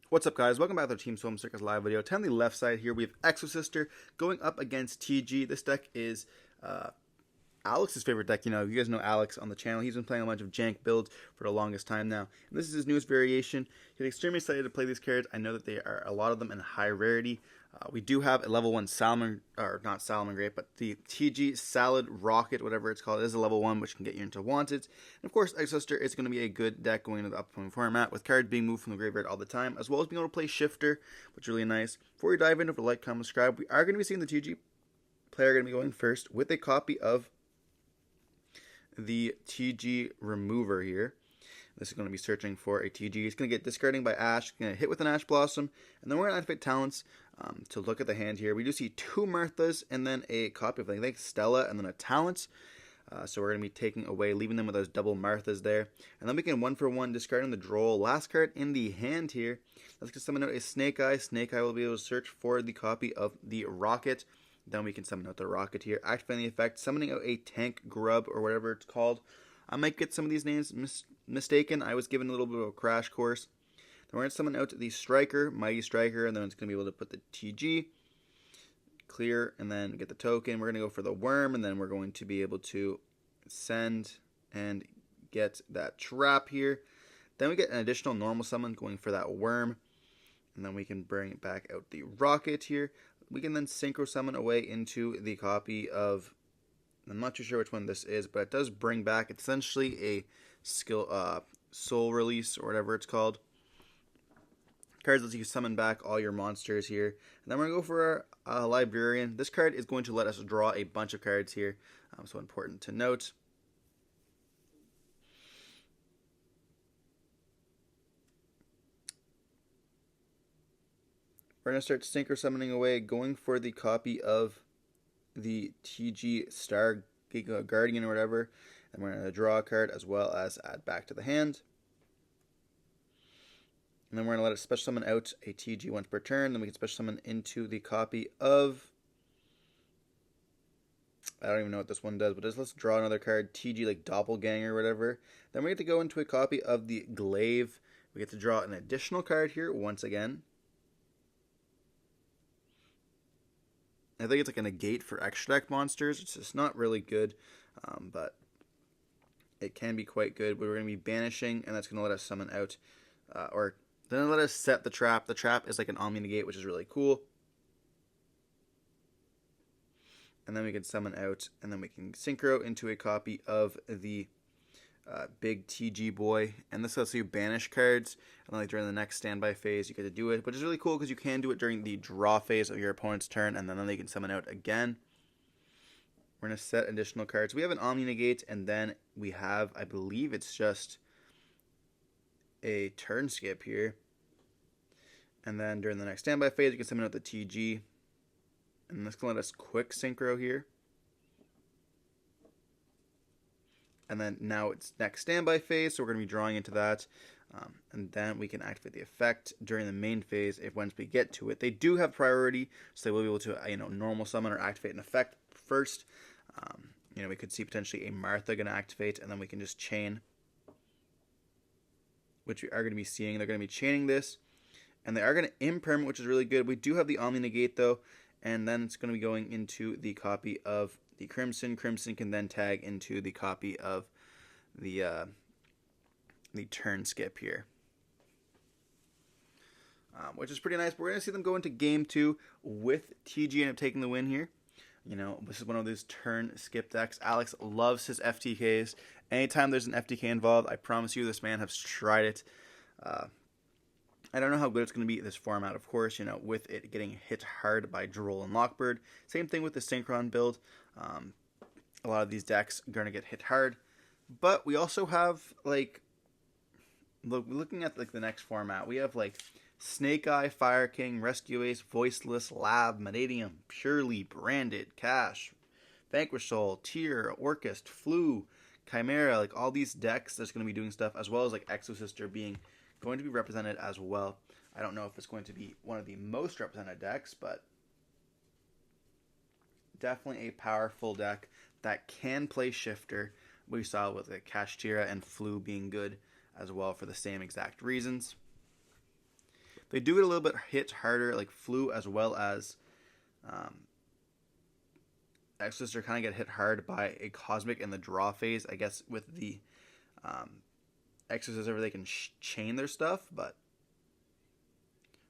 What's up, guys? Welcome back to the Team Solemn Circus live video. 10 on the left side here, we have Exosister going up against TG. This deck is Alex's favorite deck. You know, you guys know Alex on the channel. He's been playing a bunch of jank builds for the longest time now. And this is his newest variation. He's extremely excited to play these cards. I know that they are a lot of them in high rarity. We do have a level 1 Solemn, or not Solemn Great, but the TG Salad Rocket, whatever it's called. It is a level 1, which can get you into Wanted. And of course, Exosister is going to be a good deck going into the upcoming format, with cards being moved from the graveyard all the time, as well as being able to play Shifter, which is really nice. Before we dive into the like, comment, subscribe, we are going to be seeing the TG player going to be going first with a copy of the TG Remover here. This is going to be searching for a TG. He's going to get discarding by Ash, going to hit with an Ash Blossom, and then we're going to activate talents to look at the hand here. We do see 2 Marthas and then a copy of, I think, Stella, and then a talent. So we're going to be taking away, leaving them with those double Marthas there. And then we can 1-for-1 discarding the Droll. Last card in the hand here. Let's get summon out a Snake Eye. Snake Eye will be able to search for the copy of the Rocket. Then we can summon out the Rocket here. Activating the effect, summoning out a Tank Grub or whatever it's called. I might get some of these names mistaken. I was given a little bit of a crash course. Then we're going to summon out the Striker, Mighty Striker, and then it's going to be able to put the TG, clear, and then get the token. We're going to go for the Worm, and then we're going to be able to send and get that Trap here. Then we get an additional normal summon going for that Worm, and then we can bring back out the Rocket here. We can then synchro summon away into the copy of, I'm not too sure which one this is, but it does bring back essentially a skill soul release or whatever it's called. Cards lets you summon back all your monsters here. And then we're going to go for our Librarian. This card is going to let us draw a bunch of cards here, so important to note. We're going to start synchro summoning away, going for the copy of the TG Star Guardian or whatever, and we're going to draw a card as well as add back to the hand. And then we're going to let it special summon out a TG once per turn. Then we can special summon into the copy of, I don't even know what this one does, but let's draw another card, TG like Doppelganger or whatever. Then we get to go into a copy of the Glaive. We get to draw an additional card here once again. I think it's like a negate for extra deck monsters. It's just not really good, but it can be quite good. We're going to be banishing, and that's going to let us summon out, or then let us set the Trap. The Trap is like an Omni Negate, which is really cool. And then we can summon out, and then we can synchro into a copy of the big TG boy, and this lets you banish cards, and then like during the next standby phase you get to do it, which is really cool because you can do it during the draw phase of your opponent's turn, and then they can summon out again. We're going to set additional cards. We have an Omni Negate, and then we have, I believe it's just a turn skip here, and then during the next standby phase you can summon out the TG, and this can let us quick synchro here. And then now it's next standby phase, so we're going to be drawing into that. And then we can activate the effect during the main phase if once we get to it. They do have priority, so they will be able to normal summon or activate an effect first. We could see potentially a Martha going to activate, and then we can just chain, which we are going to be seeing. They're going to be chaining this, and they are going to impermanent, which is really good. We do have the Omni Negate, though, and then it's going to be going into the copy of the Crimson. Crimson can then tag into the copy of the turn skip here, which is pretty nice. But we're going to see them go into game 2 with TG end up taking the win here. This is one of those turn skip decks. Alex loves his FTKs. Anytime there's an FTK involved, I promise you this man has tried it. I don't know how good it's going to be in this format, of course, with it getting hit hard by Droll and Lockbird. Same thing with the Synchron build. A lot of these decks are going to get hit hard. But we also have, looking at, the next format, we have, Snake Eye, Fire King, Rescue Ace, Voiceless, Lab, Vanadium, Purely, Branded, Cash, Vanquish Soul, Tyr, Orchest, Flu, Chimera, all these decks that's going to be doing stuff, as well as, Exosister going to be represented as well. I don't know if it's going to be one of the most represented decks, but definitely a powerful deck that can play Shifter. We saw with the Kashtira and Flu being good as well for the same exact reasons. They do get a little bit hit harder, like Flu as well as Exosister kind of get hit hard by a Cosmic in the draw phase. I guess with the Exosister, they can chain their stuff, but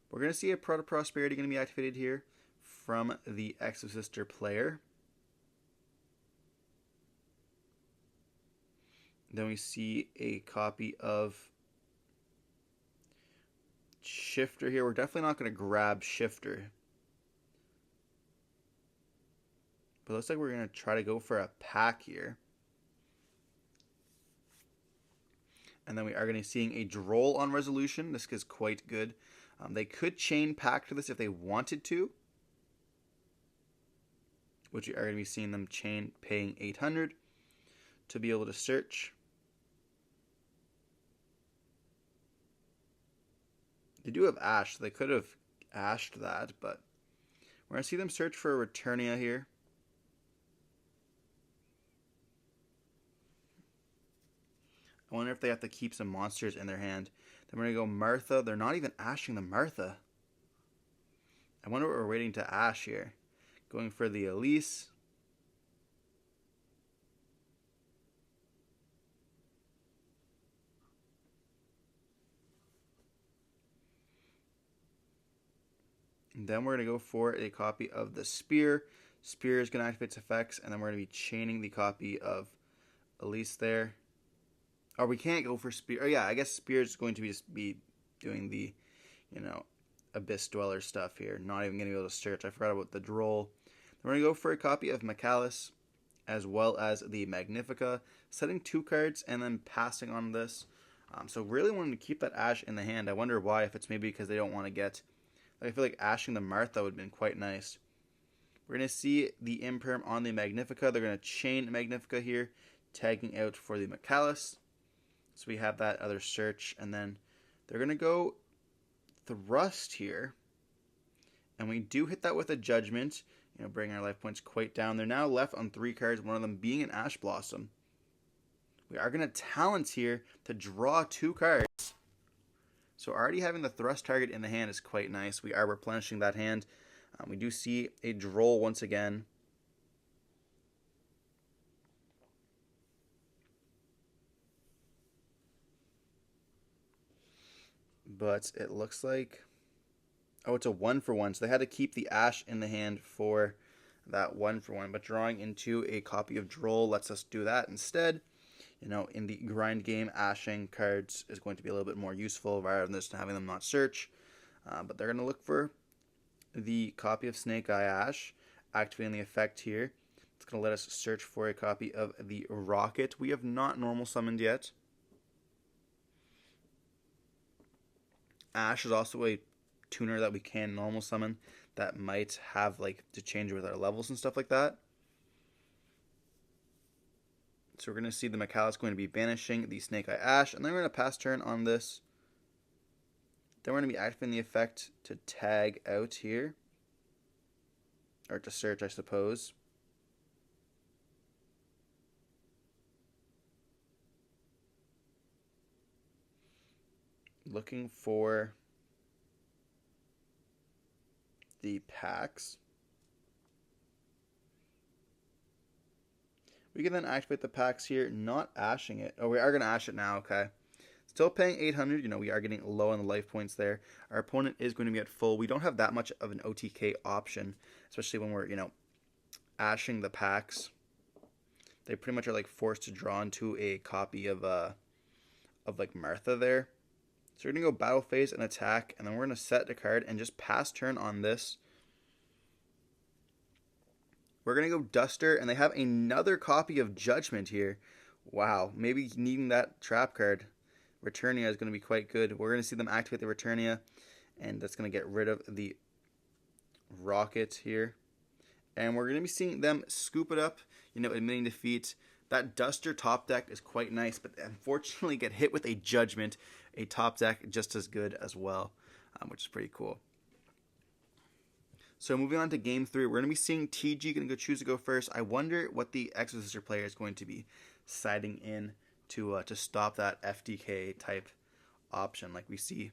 we're going to see a Prod of Prosperity going to be activated here from the Exosister player. Then we see a copy of Shifter here. We're definitely not going to grab Shifter. But it looks like we're going to try to go for a pack here. And then we are going to be seeing a Droll on Resolution. This is quite good. They could chain pack to this if they wanted to, which we are going to be seeing them chain paying 800 to be able to search. They do have Ash, so they could have ashed that, but we're going to see them search for a Returnia here. I wonder if they have to keep some monsters in their hand. Then we're going to go Martha. They're not even ashing the Martha. I wonder what we're waiting to ash here. Going for the Elise. And then we're going to go for a copy of the Spear. Spear is going to activate its effects, and then we're going to be chaining the copy of Elise there. Or we can't go for Spear. Oh yeah, I guess Spear is going to be doing the, Abyss Dweller stuff here. Not even going to be able to search. I forgot about the Droll. Then we're going to go for a copy of Michaelis, as well as the Magnifica. Setting 2 cards and then passing on this. So really wanting to keep that Ash in the hand. I wonder why, if it's maybe because they don't want to get... I feel like ashing the Martha would have been quite nice. We're going to see the Imperm on the Magnifica. They're going to chain Magnifica here, tagging out for the Michaelis. So we have that other search, and then they're going to go Thrust here. And we do hit that with a Judgment, bring our life points quite down. They're now left on 3 cards, one of them being an Ash Blossom. We are going to Talents here to draw 2 cards. So already having the Thrust target in the hand is quite nice. We are replenishing that hand. We do see a Droll once again. But it looks like... Oh, it's a 1-for-1. So they had to keep the Ash in the hand for that 1-for-1. But drawing into a copy of Droll lets us do that instead. In the grind game, ashing cards is going to be a little bit more useful rather than just having them not search. But they're going to look for the copy of Snake Eye Ash, activating the effect here. It's going to let us search for a copy of the Rocket. We have not normal summoned yet. Ash is also a tuner that we can normal summon that might have to change with our levels and stuff like that. So we're going to see the Michaelis going to be banishing the Snake Eye Ash, and then we're going to pass turn on this. Then we're going to be activating the effect to tag out here. Or to search, I suppose. Looking for the packs. We can then activate the packs here, not ashing it. Oh, we are going to ash it now, okay. Still paying 800, we are getting low on the life points there. Our opponent is going to be at full. We don't have that much of an OTK option, especially when we're, ashing the packs. They pretty much are forced to draw into a copy of Martha there. So we're going to go battle phase and attack, and then we're going to set the card and just pass turn on this. We're going to go Duster, and they have another copy of Judgment here. Wow, maybe needing that trap card. Returnia is going to be quite good. We're going to see them activate the Returnia, and that's going to get rid of the Rocket here. And we're going to be seeing them scoop it up, admitting defeat. That Duster top deck is quite nice, but unfortunately get hit with a Judgment, a top deck just as good as well, which is pretty cool. So moving on to Game 3, we're going to be seeing TG going to choose to go first. I wonder what the Exosister player is going to be siding in to stop that FDK type option. Like we see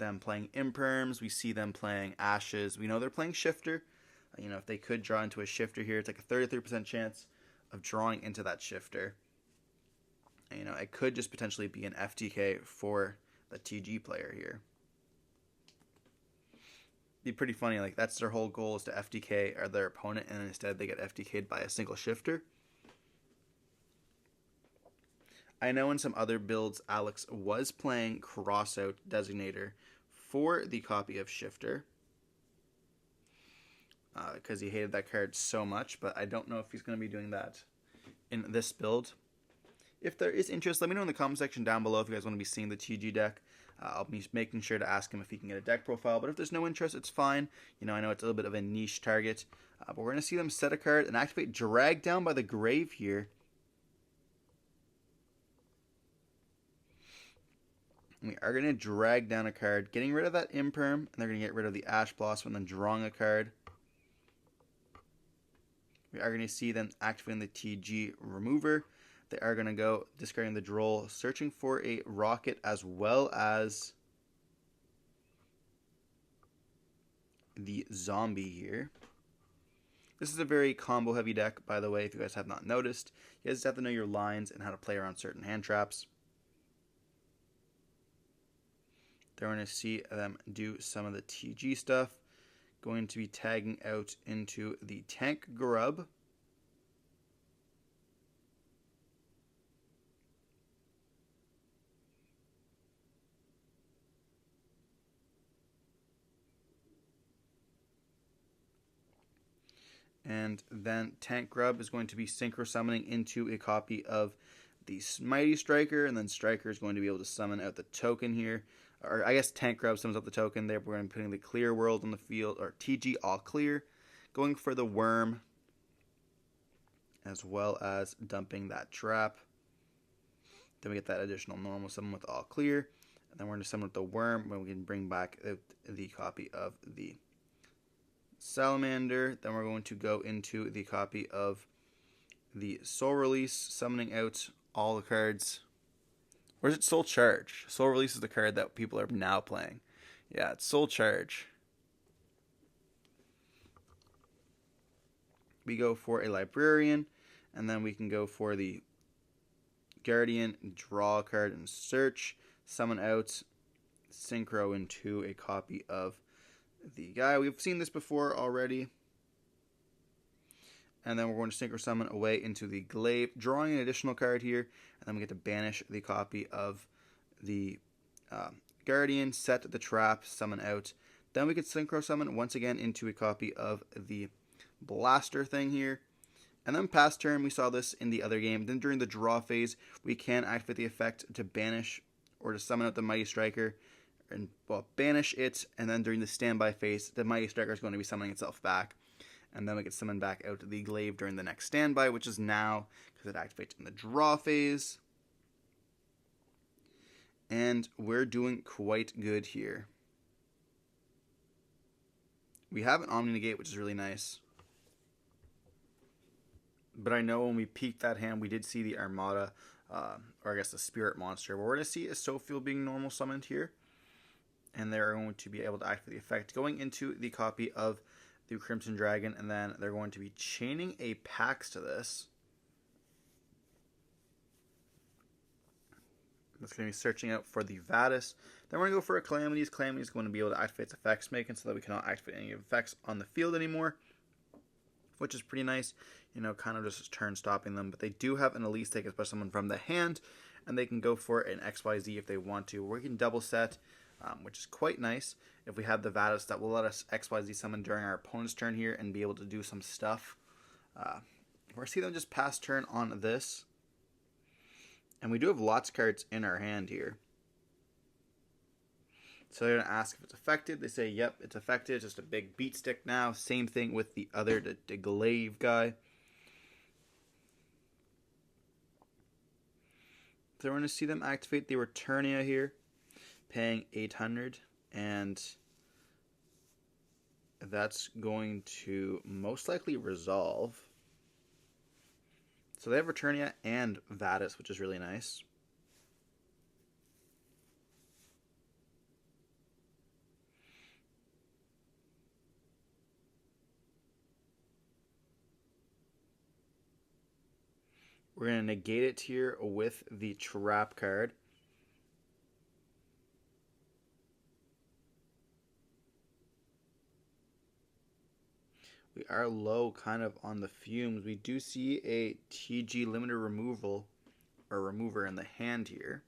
them playing Imperms. We see them playing Ashes. We know they're playing Shifter. If they could draw into a Shifter here, it's like a 33% chance of drawing into that Shifter. It could just potentially be an FTK for the TG player here. Be pretty funny, like that's their whole goal, is to FTK or their opponent, and instead they get FTK'd by a single Shifter. I know in some other builds, Alex was playing Crossout Designator for the copy of Shifter, because he hated that card so much, but I don't know if he's going to be doing that in this build. If there is interest, let me know in the comment section down below if you guys want to be seeing the TG deck. I'll be making sure to ask him if he can get a deck profile, but if there's no interest, it's fine. I know it's a little bit of a niche target, but we're going to see them set a card and activate Drag Down by the Grave here. We are going to drag down a card, getting rid of that Imperm, and they're going to get rid of the Ash Blossom and then drawing a card. We are going to see them activating the TG Remover. They are going to go discarding the Droll, searching for a Rocket as well as the Zombie here. This is a very combo heavy deck, by the way, if you guys have not noticed. You guys have to know your lines and how to play around certain hand traps. They're going to see them do some of the TG stuff. Going to be tagging out into the Tank Grub. And then Tank Grub is going to be Synchro Summoning into a copy of the Mighty Striker, and then Striker is going to be able to summon out the token here. Or I guess Tank Grub summons out the token there. We're going to be putting the Clear World on the field, or TG All Clear. Going for the Worm, as well as dumping that Trap. Then we get that additional normal summon with All Clear. And then we're going to summon with the Worm, when we can bring back the copy of the Salamander. Then we're going to go into the copy of the Soul Release, summoning out all the cards. Or is it Soul Charge? Soul Release is the card that people are now playing. Yeah, it's Soul Charge. We go for a Librarian, and then we can go for the Guardian, draw a card and search, summon out, synchro into a copy of the guy. We've seen this before already. And then we're going to synchro summon away into the Glaive, drawing an additional card here, and then we get to banish the copy of the Guardian, set the trap, summon out. Then we could synchro summon once again into a copy of the Blaster thing here. And then past turn, we saw this in the other game. Then during the draw phase, we can activate the effect to banish or to summon out the Mighty Striker, and banish it. And then during the standby phase, the Mighty Striker is going to be summoning itself back. And then we get summoned back out to the Glaive during the next standby, which is now, because it activates in the draw phase. And we're doing quite good here. We have an Omni Negate, which is really nice. But I know when we peeked that hand, we did see the Armada, or I guess the Spirit Monster. But we're going to see a Soulfield being normal summoned here. And they're going to be able to activate the effect going into the copy of the Crimson Dragon, and then they're going to be chaining a Pax to this. That's going to be searching out for the Vadis. Then we're going to go for a Calamities. Calamities is going to be able to activate its effects, making so that we cannot activate any effects on the field anymore, which is pretty nice. Kind of just turn stopping them. But they do have an Elise take, especially someone from the hand, and they can go for an XYZ if they want to. We can double set, which is quite nice. If we have the Vadis, that will let us XYZ summon during our opponent's turn here and be able to do some stuff. We're seeing them just pass turn on this. And we do have lots of cards in our hand here. So they're going to ask if it's affected. They say, yep, it's affected. It's just a big beat stick now. Same thing with the other, the Glaive guy. So we're going to see them activate the Returnia here, paying 800. And that's going to most likely resolve. So they have Returnia and Vadis, which is really nice. We're going to negate it here with the trap card. We are low kind of on the fumes. We do see a TG limiter removal or remover in the hand here.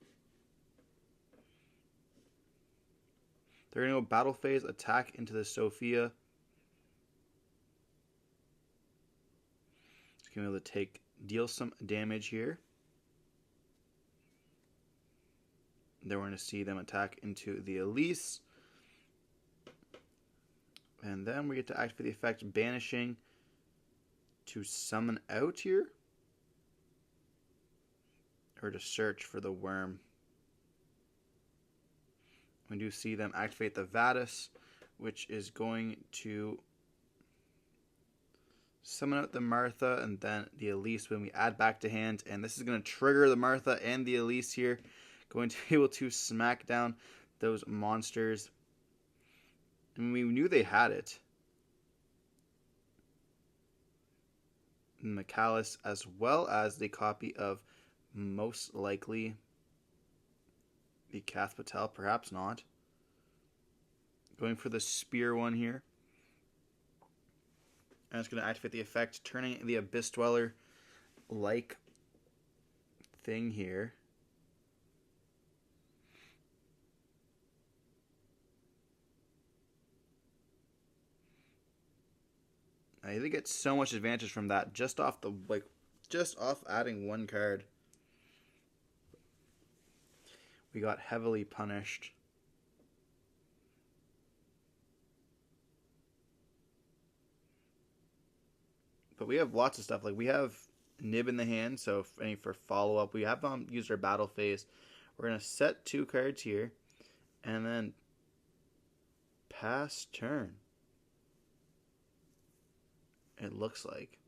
They're going to go battle phase, attack into the Sophia. It's going to be able to deal some damage here. Then we're going to see them attack into the Elise. And then we get to activate the effect Banishing to summon out here. Or to search for the worm. We do see them activate the Vadis, which is going to summon out the Martha and then the Elise when we add back to hand. And this is going to trigger the Martha and the Elise here. Going to be able to smack down those monsters. And we knew they had it. Michaelis, as well as the copy of most likely the Kath Patel, perhaps not. Going for the spear one here. And it's going to activate the effect, turning the Abyss Dweller like thing here. I think get so much advantage from that just off adding one card. We got heavily punished. But we have lots of stuff. Like we have Nib in the hand, so for follow-up. We have used our battle phase. We're going to set 2 cards here. And then pass turn. It looks like.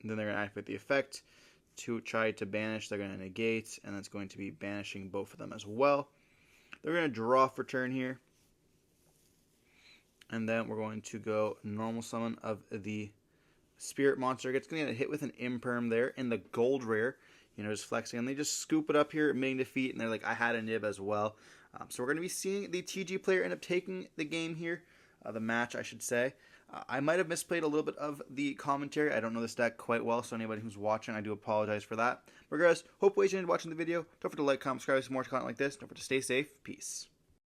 And then they're going to activate the effect to try to banish. They're going to negate, and that's going to be banishing both of them as well. They're going to draw for turn here. And then we're going to go normal summon of the spirit monster. It's going to get hit with an imperm there in the gold rare. You know, just flexing. And they just scoop it up here, admitting defeat. And they're like, I had a nib as well. So we're going to be seeing the TG player end up taking the game here. The match, I should say. I might have misplayed a little bit of the commentary. I don't know this deck quite well, so anybody who's watching, I do apologize for that. But guys, hope you enjoyed watching the video. Don't forget to like, comment, subscribe for more content like this. Don't forget to stay safe. Peace.